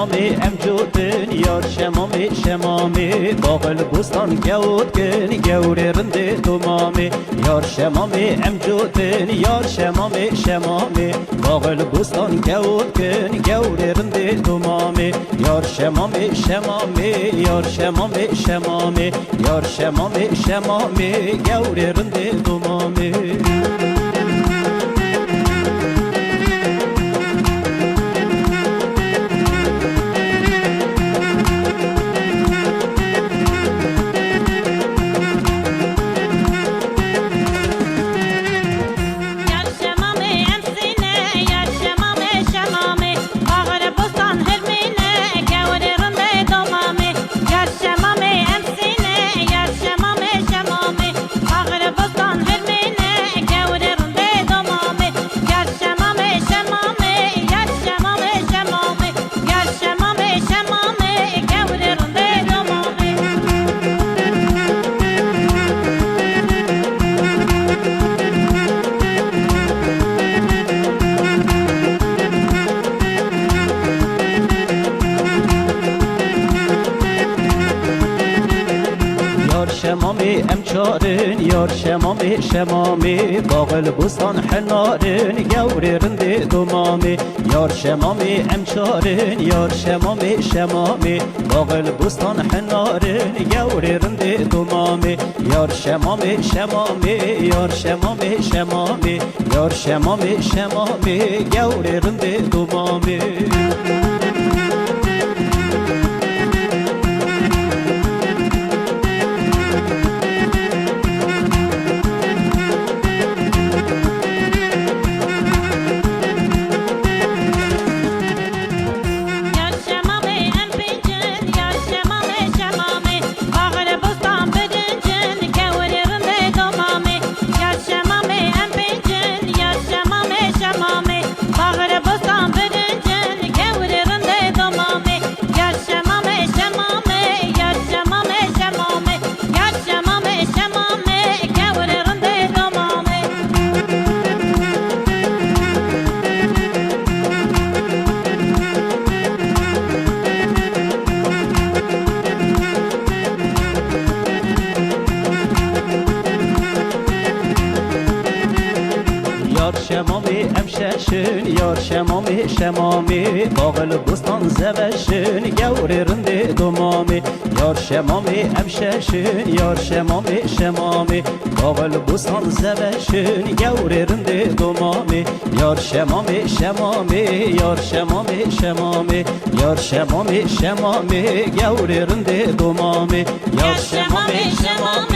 شمامي امجودن یار شمامي شمامي باغل بوستان گود کن گوری رنده دومامي یار شمامي امجودن یار شمامي شمامي باغل بوستان گود کن گوری رنده دومامي یار شمامي شمامي یار شمامي شمامي یار شمامي شمامي گوری رنده دومامي شمامي امچارن یار شمامي شمامي باغل بوستان حنارن گوری رنده دومامي یار شمامي امچارن یار شمامي شمامي باغل بوستان حنارن گوری رنده دومامي یار شمامي شمامي یار شمامي شمامي یار شمامي شمامي گوری رنده دومامي یار شمامي امششن یار شمامي شمامي باغل بوستان زبشن گوری رنده دومامي یار شمامي امششن یار شمامي شمامي باغل بوستان زبشن گوری رنده دومامي یار شمامي شمامي یار شمامي شمامي یار شمامي شمامي گوری رنده دومامي یار شمامي شمامي